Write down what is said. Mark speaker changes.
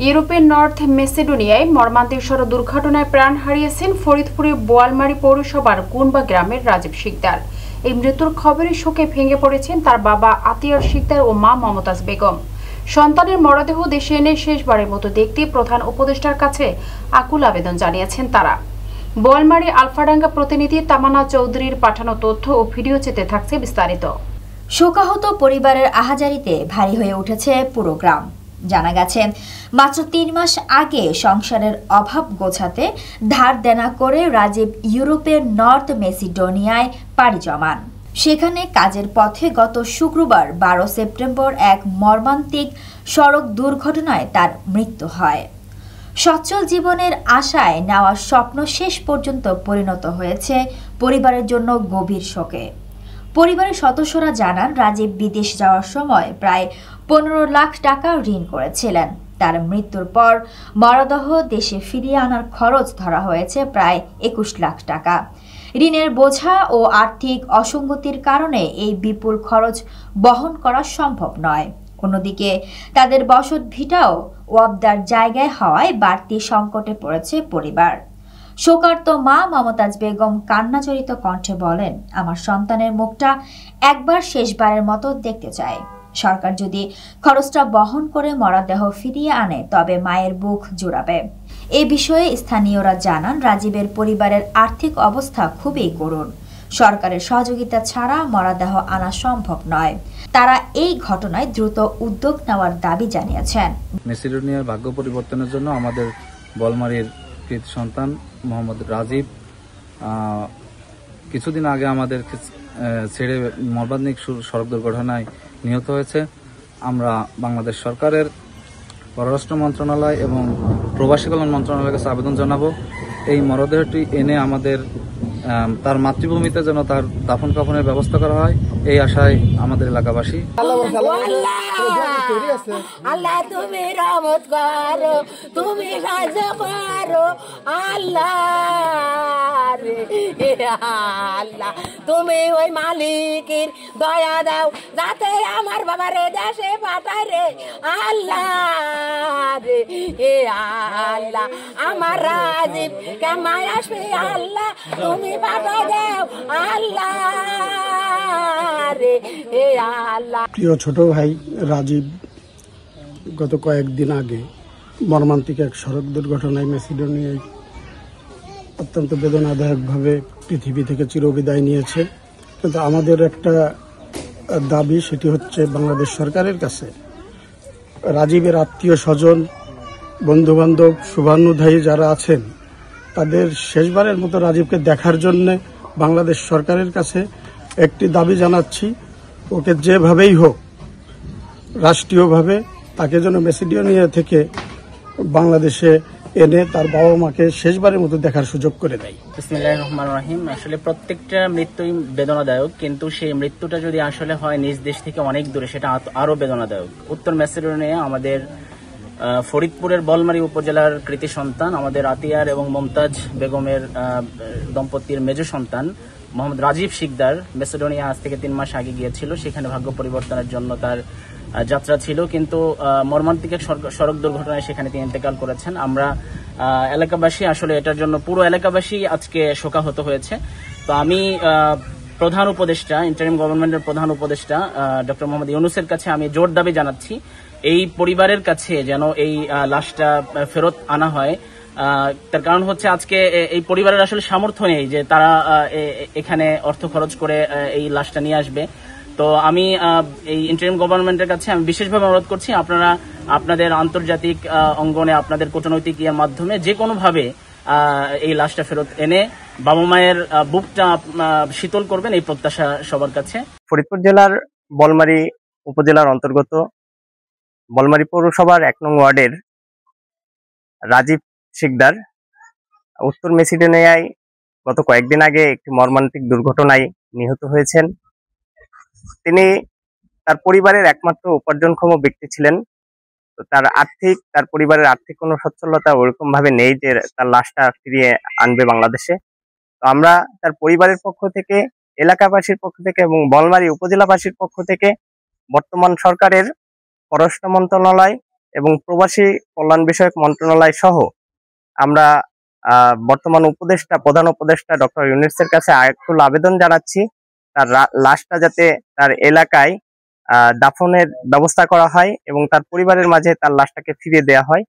Speaker 1: ইউরোপের নর্থ মেসিডোনিয়ায় মর্মান্তিক সড়ক দুর্ঘটনায় প্রাণ হারিয়েছেন ফরিদপুরের বোয়ালমারী পৌরসভার গুনবা গ্রামের রাজীব শিকদার। এই মৃত্যুর খবরে শোকে ভেঙে পড়েছেন তার বাবা আতিয়ার শিকদার ও মা মমতাজ বেগম। সন্তানের মরদেহ দেশে এনে শেষবারের মতো দেখতে প্রধান উপদেষ্টার কাছে আকুল আবেদন জানিয়েছেন তারা। বোয়ালমারী আলফাডাঙ্গা প্রতিনিধি তামান্না চৌধুরীর পাঠানো তথ্য ও ভিডিওচিত্রে থাকছে বিস্তারিত।
Speaker 2: শোকাহত পরিবারের আহাজারিতে ভারী হয়ে উঠেছে পুরো গ্রাম। জানা গেছে, মাত্র ৩ মাস আগে সংসারের অভাব গোছাতে ধার দেনা করে রাজীব ইউরোপের নর্থ মেসিডোনিয়ায় পাড়ি জমান। সেখানে কাজের পথে গত শুক্রবার ১২ সেপ্টেম্বর এক মর্মান্তিক সড়ক দুর্ঘটনায় তার মৃত্যু হয়। সচ্ছল জীবনের আশায় নেওয়া স্বপ্ন শেষ পর্যন্ত পরিণত হয়েছে পরিবারের জন্য গভীর শোকে। পরিবারের সদস্যরা জানান, রাজীব বিদেশ যাওয়ার সময় প্রায় ১৫ লাখ টাকা ঋণ করেছিলেন। তার মৃত্যুর পর মরদেহ দেশে ফিরিয়ে আনার খরচ ধরা হয়েছে প্রায় ২১ লাখ টাকা। ঋণের বোঝা ও আর্থিক অসঙ্গতির কারণে এই বিপুল খরচ বহন করা সম্ভব নয়। অন্যদিকে তাদের বসত ভিটাও ওয়াবদার জায়গায় হওয়ায় বাড়তি সংকটে পড়েছে পরিবার। শোকার্ত মা মমতাজ বেগম কান্নাজড়িত কণ্ঠে বলেন, আমার সন্তানের মুখটা একবার শেষবারের মতো দেখতে চাই। সরকার যদি খরচটা বহন করে মরদেহ ফিরিয়ে আনে তবে মায়ের বুক জুড়াবে। এ বিষয়ে স্থানীয়রা জানান, রাজীবের পরিবারের আর্থিক অবস্থা খুবই করুণ। সরকারের সহযোগিতা ছাড়া মরদেহ আনা সম্ভব নয়। তারা এই ঘটনায় দ্রুত উদ্যোগ নেওয়ার দাবি জানিয়েছেন।
Speaker 3: মেসিডোনিয়ার ভাগ্য পরিবর্তনের জন্য আমাদের বোয়ালমারীর কৃত সন্তান মোহাম্মদ রাজীব কিছুদিন আগে আমাদের ছেড়ে মর্মান্তিক সড়ক দুর্ঘটনায় নিহত হয়েছে। আমরা বাংলাদেশ সরকারের পররাষ্ট্র মন্ত্রণালয় এবং প্রবাসী কল্যাণ মন্ত্রণালয়ের কাছে আবেদন জানাবো, এই মরদেহটি এনে আমাদের তার মাতৃভূমিতে যেন তার দাফন কাফনের ব্যবস্থা করা হয়, এই আশায় আমাদের এলাকাবাসী।
Speaker 4: আল্লাহ তুমি রহমত করো, তুমি সাহায্য করো আল্লাহ রে আল্লাহ, তুমি ওই মালিকের দয়া দাও যাতে আমার বাবারে দেশে পাঠায় রে আল্লাহ রে আল্লাহ। আমার রাজীব কেমায় আসবে আল্লাহ, তুমি পাঠায় দাও আল্লাহ রে আল্লাহ।
Speaker 5: প্রিয় ছোট ভাই রাজীব গত কয়েকদিন আগে মর্মান্তিক এক সড়ক দুর্ঘটনায় মেসিডোনিয়ায় অত্যন্ত বেদনাদায়কভাবে পৃথিবী থেকে চিরবিদায় নিয়েছে। কিন্তু আমাদের একটা দাবি, সেটি হচ্ছে বাংলাদেশ সরকারের কাছে রাজীবের আত্মীয় স্বজন, বন্ধুবান্ধব, শুভানুধ্যায়ী যারা আছেন তাদের শেষবারের মতো রাজীবকে দেখার জন্য বাংলাদেশ সরকারের কাছে একটি দাবি জানাচ্ছি, ওকে যেভাবেই হোক রাষ্ট্রীয়ভাবে তাকে যেন মেসিডোনিয়া থেকে বাংলাদেশে এনে তার বাবা মাকে শেষবারের মতো দেখার সুযোগ করে দেয়।
Speaker 6: বিসমিল্লাহির রহমানির রহিম। আসলে প্রত্যেকটা মৃত্যুই বেদনাদায়ক, কিন্তু সেই মৃত্যুটা যদি আসলে হয় নিজ দেশ থেকে অনেক দূরে, সেটা আরো বেদনাদায়ক। উত্তর মেসিডোনিয়া আমাদের ফরিদপুরের বোয়ালমারী উপজেলার কৃতি সন্তান আমাদের আতিয়ার এবং মমতাজ বেগমের দম্পতির মেজ সন্তান মোহাম্মদ রাজীব শিকদার মেসিডোনিয়া আজ থেকে ৩ মাস আগে গিয়েছিল। সেখানে ভাগ্য পরিবর্তনের জন্য তার যাত্রা ছিল, কিন্তু মর্মান্তিক সড়ক দুর্ঘটনায় সেখানে তিনি ইন্তেকাল করেছেন। আমরা এলাকাবাসী আসলে এটার জন্য পুরো এলাকাবাসী আজকে শোকাহত হয়েছে। তো আমি প্রধান উপদেষ্টা, ইন্টারিম গভর্নমেন্টের প্রধান উপদেষ্টা ডক্টর মোহাম্মদ ইউনূসের কাছে আমি জোর দাবি জানাচ্ছি, এই পরিবারের কাছে যেন এই লাশটা ফেরত আনা হয়। তার কারণ হচ্ছে আজকে এই পরিবারের আসলে সামর্থ্য নেই যে তারা এখানে অর্থ খরচ করে এই লাশটা নিয়ে আসবে। তো আমি এই ইন্টারিম গভর্নমেন্টের কাছে আমি বিশেষভাবে অনুরোধ করছি, আপনারা আপনাদের আন্তর্জাতিক অঙ্গনে আপনাদের কূটনৈতিক ইয়ের মাধ্যমে যে কোনোভাবে এই লাশটা ফেরত এনে বাবা মায়ের বুকটা শীতল করবেন, এই প্রত্যাশা সবার কাছে।
Speaker 7: ফরিদপুর জেলার বোয়ালমারী উপজেলার অন্তর্গত বোয়ালমারী পৌরসভার ১ নং ওয়ার্ডের রাজীব শিকদার উত্তর মেসিডোনিয়ায় গত কয়েকদিন আগে একটি মর্মান্তিক দুর্ঘটনায় নিহত হয়েছেন। তিনি তার পরিবারের একমাত্র উপার্জনক্ষম ব্যক্তি ছিলেন। তো তার পরিবারের আর্থিক কোনো সচ্ছলতা ওরকম ভাবে নেই যে তার লাশটা ফিরিয়ে আনবে বাংলাদেশে। তো আমরা তার পরিবারের পক্ষ থেকে, এলাকাবাসীর পক্ষ থেকে এবং বোয়ালমারী উপজেলাবাসীর পক্ষ থেকে বর্তমান সরকারের পররাষ্ট্র মন্ত্রণালয় এবং প্রবাসী কল্যাণ বিষয়ক মন্ত্রণালয় সহ আমরা বর্তমান প্রধান উপদেষ্টা ডক্টর ইউনূসের কাছে আকুল আবেদন জানাচ্ছি তার লাশটা যাতে তার এলাকায় দাফনের ব্যবস্থা করা হয় এবং তার পরিবারের মাঝে তার লাশটাকে ফিরিয়ে দেওয়া হয়।